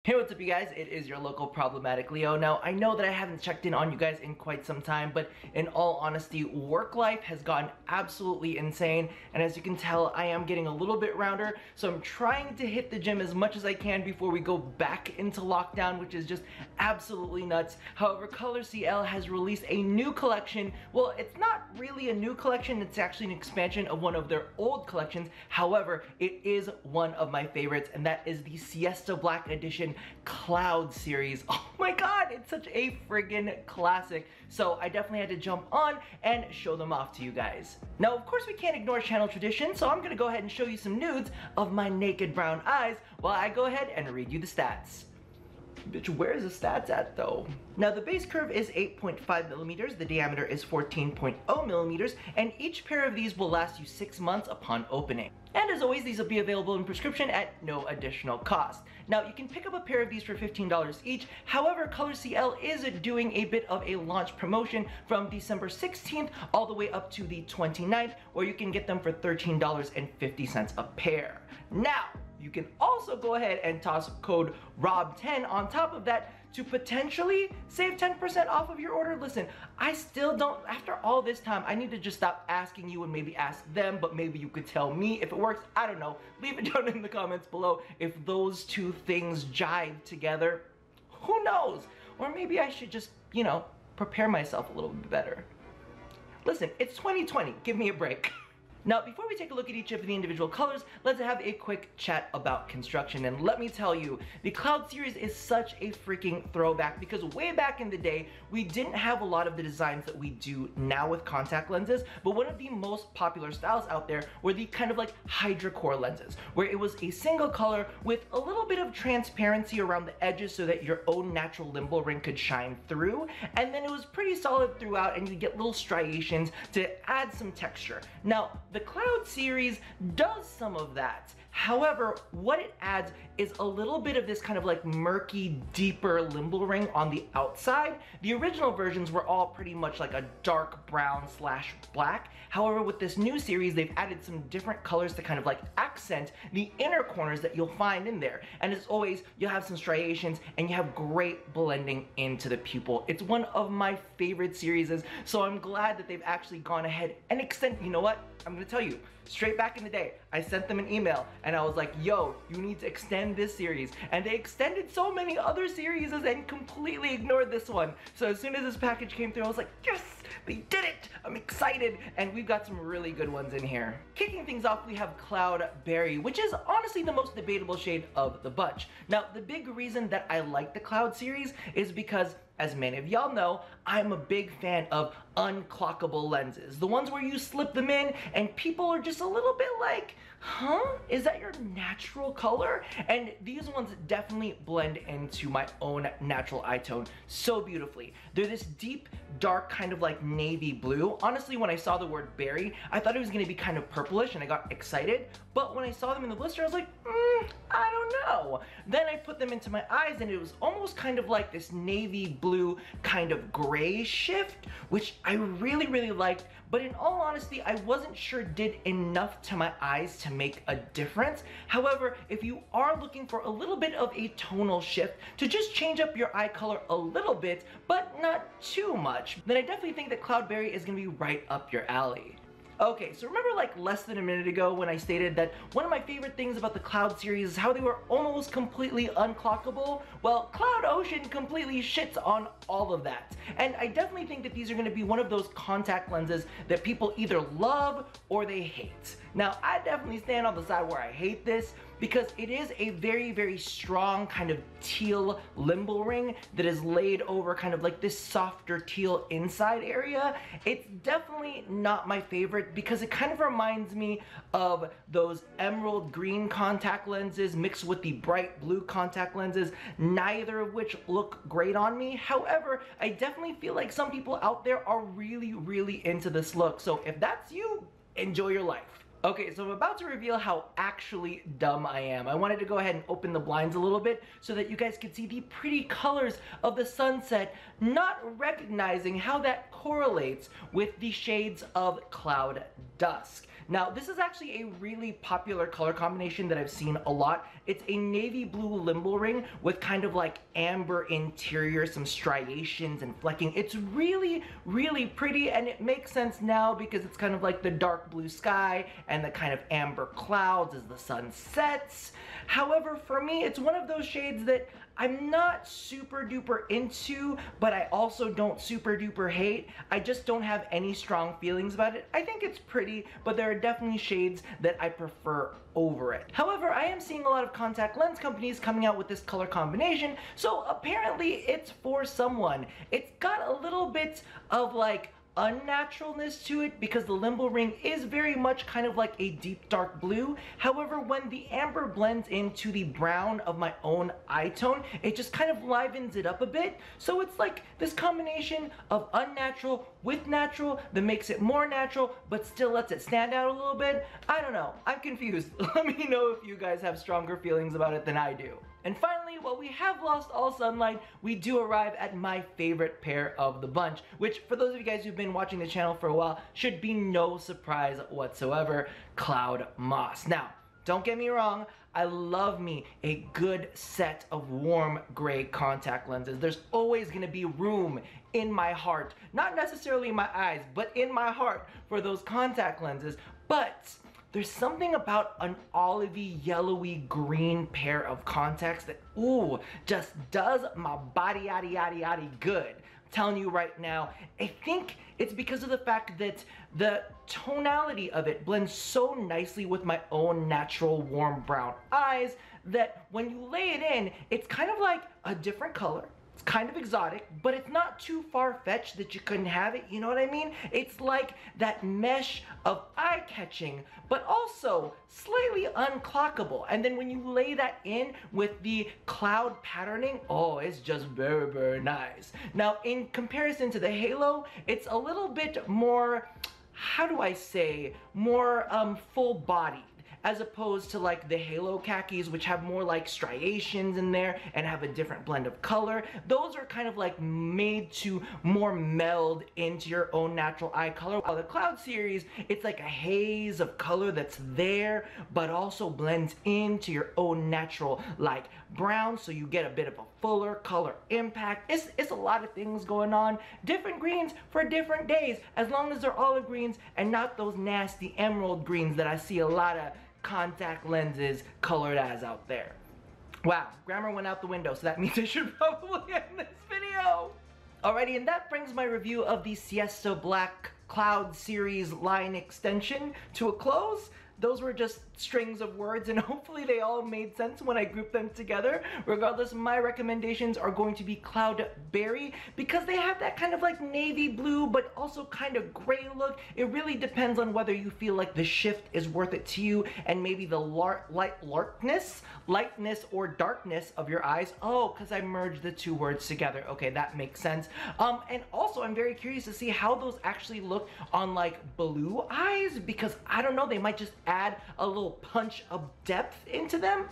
Hey, what's up you guys? It is your local problematic Leo. Now, I know that I haven't checked in on you guys in quite some time, but in all honesty, work life has gotten absolutely insane, and as you can tell, I am getting a little bit rounder, so I'm trying to hit the gym as much as I can before we go back into lockdown, which is just absolutely nuts. However, Color CL has released a new collection. Well, it's not really a new collection, it's actually an expansion of one of their old collections. However, it is one of my favorites, and that is the Siesta Black Edition Cloud series. Oh my god, it's such a friggin' classic. So I definitely had to jump on and show them off to you guys. Now, of course, we can't ignore channel tradition, so I'm gonna go ahead and show you some nudes of my naked brown eyes while I go ahead and read you the stats. Bitch, where's the stats at though? Now the base curve is 8.5 millimeters, the diameter is 14.0 millimeters, and each pair of these will last you 6 months upon opening. And as always, these will be available in prescription at no additional cost. Now you can pick up a pair of these for $15 each. However, Color CL is doing a bit of a launch promotion from December 16th all the way up to the 29th, where you can get them for $13.50 a pair. Now, you can also go ahead and toss code ROB10 on top of that to potentially save 10% off of your order. Listen, I still don't, after all this time, I need to just stop asking you and maybe ask them, but maybe you could tell me if it works. I don't know. Leave it down in the comments below if those two things jive together. Who knows? Or maybe I should just, you know, prepare myself a little bit better. Listen, it's 2020. Give me a break. Now, before we take a look at each of the individual colors, let's have a quick chat about construction. And let me tell you, the Cloud series is such a freaking throwback because way back in the day, we didn't have a lot of the designs that we do now with contact lenses, but one of the most popular styles out there were the kind of like hydrocore lenses, where it was a single color with a little bit of transparency around the edges so that your own natural limbal ring could shine through, and then it was pretty solid throughout and you get little striations to add some texture. Now, the Cloud series does some of that. However, what it adds is a little bit of this kind of like murky, deeper limbal ring on the outside. The original versions were all pretty much like a dark brown slash black. However, with this new series, they've added some different colors to kind of like accent the inner corners that you'll find in there. And as always, you'll have some striations and you have great blending into the pupil. It's one of my favorite series, so I'm glad that they've actually gone ahead and extended. You know what? I'm gonna tell you, straight back in the day, I sent them an email and I was like, yo, you need to extend this series. And they extended so many other series and completely ignored this one. So as soon as this package came through, I was like, yes, they did it. I'm excited. And we've got some really good ones in here. Kicking things off, we have Cloud Berry, which is honestly the most debatable shade of the bunch. Now, the big reason that I like the Cloud series is because, as many of y'all know, I'm a big fan of unclockable lenses. The ones where you slip them in and people are just a little bit like, huh? Is that your natural color? And these ones definitely blend into my own natural eye tone so beautifully. They're this deep, dark kind of like navy blue. Honestly, when I saw the word berry, I thought it was gonna be kind of purplish and I got excited. But when I saw them in the blister, I was like, I don't know. Then I put them into my eyes and it was almost kind of like this navy blue kind of gray shift, which I really, really liked. But in all honesty, I wasn't sure did enough to my eyes to make a difference. However, if you are looking for a little bit of a tonal shift to just change up your eye color a little bit, but not too much, then I definitely think that Cloudberry is gonna be right up your alley. Okay, so remember like less than a minute ago when I stated that one of my favorite things about the Cloud series is how they were almost completely unclockable? Well, Cloud Ocean completely shits on all of that. And I definitely think that these are gonna be one of those contact lenses that people either love or they hate. Now, I definitely stand on the side where I hate this because it is a very, very strong kind of teal limbal ring that is laid over kind of like this softer teal inside area. It's definitely not my favorite because it kind of reminds me of those emerald green contact lenses mixed with the bright blue contact lenses, neither of which look great on me. However, I definitely feel like some people out there are really, really into this look. So if that's you, enjoy your life. Okay, so I'm about to reveal how actually dumb I am. I wanted to go ahead and open the blinds a little bit so that you guys could see the pretty colors of the sunset, not recognizing how that correlates with the shades of Cloud Dusk. Now, this is actually a really popular color combination that I've seen a lot. It's a navy blue limbo ring with kind of like amber interior, some striations and flecking. It's really, really pretty, and it makes sense now because it's kind of like the dark blue sky and the kind of amber clouds as the sun sets. However, for me, it's one of those shades that I'm not super duper into, but I also don't super duper hate. I just don't have any strong feelings about it. I think it's pretty, but there are definitely shades that I prefer over it. However, I am seeing a lot of contact lens companies coming out with this color combination, so apparently it's for someone. It's got a little bit of like unnaturalness to it because the limbo ring is very much kind of like a deep dark blue. However, when the amber blends into the brown of my own eye tone, it just kind of livens it up a bit. So it's like this combination of unnatural with natural that makes it more natural but still lets it stand out a little bit. I don't know, I'm confused. Let me know if you guys have stronger feelings about it than I do. And finally, while we have lost all sunlight, we do arrive at my favorite pair of the bunch, which for those of you guys who've been watching the channel for a while, should be no surprise whatsoever, Cloud Moss. Now, don't get me wrong, I love me a good set of warm gray contact lenses. There's always gonna be room in my heart, not necessarily in my eyes, but in my heart for those contact lenses. But there's something about an olivey, yellowy, green pair of contacts that, ooh, just does my body yaddy yaddy yaddy good. I'm telling you right now, I think it's because of the fact that the tonality of it blends so nicely with my own natural warm brown eyes that when you lay it in, it's kind of like a different color. It's kind of exotic, but it's not too far-fetched that you couldn't have it, you know what I mean? It's like that mesh of eye-catching, but also slightly unclockable. And then when you lay that in with the cloud patterning, oh, it's just very, very nice. Now, in comparison to the halo, it's a little bit more, how do I say, more full-bodied, as opposed to like the halo khakis, which have more like striations in there and have a different blend of color. Those are kind of like made to more meld into your own natural eye color. While the Cloud series, it's like a haze of color that's there, but also blends into your own natural like brown, so you get a bit of a fuller color impact. It's a lot of things going on. Different greens for different days, as long as they're olive greens and not those nasty emerald greens that I see a lot of contact lenses colored as out there. Wow, grammar went out the window, so that means I should probably end this video. Alrighty, and that brings my review of the Siesta Black Cloud series line extension to a close. Those were just strings of words, and hopefully they all made sense when I grouped them together. Regardless, my recommendations are going to be Cloudberry because they have that kind of like navy blue but also kind of gray look. It really depends on whether you feel like the shift is worth it to you and maybe the lightness or darkness of your eyes. Oh, because I merged the two words together. Okay, that makes sense. And also I'm very curious to see how those actually look on like blue eyes, because I don't know, they might just add a little punch of depth into them.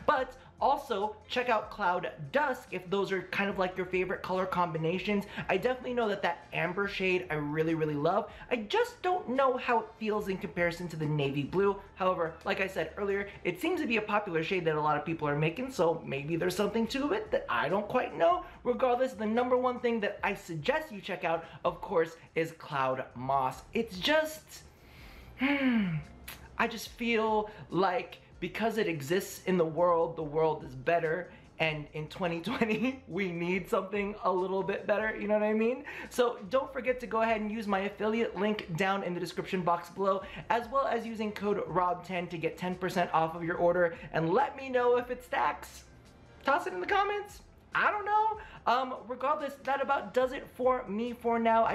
But also check out Cloud Dusk if those are kind of like your favorite color combinations. I definitely know that that amber shade I really, really love. I just don't know how it feels in comparison to the navy blue. However, like I said earlier, it seems to be a popular shade that a lot of people are making, so maybe there's something to it that I don't quite know. Regardless, the number one thing that I suggest you check out, of course, is Cloud Moss. It's just, I just feel like because it exists in the world is better, and in 2020 we need something a little bit better, you know what I mean? So don't forget to go ahead and use my affiliate link down in the description box below, as well as using code ROB10 to get 10% off of your order, and let me know if it stacks. Toss it in the comments. I don't know. Regardless, that about does it for me for now.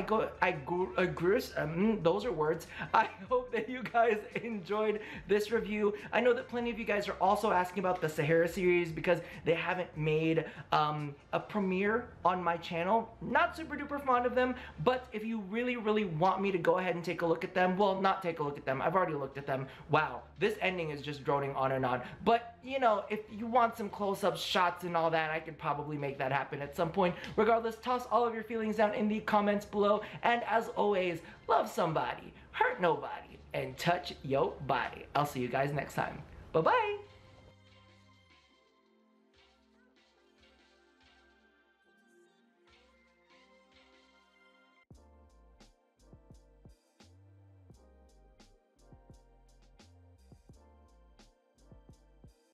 Those are words. I hope that you guys enjoyed this review. I know that plenty of you guys are also asking about the Sahara series because they haven't made a premiere on my channel. Not super duper fond of them, but if you really, really want me to go ahead and take a look at them, well, not take a look at them. I've already looked at them. Wow, this ending is just droning on and on. But, you know, if you want some close-up shots and all that, I could probably make that happen at some point. Regardless, toss all of your feelings down in the comments below. And as always, love somebody, hurt nobody, and touch your body. I'll see you guys next time. Bye-bye.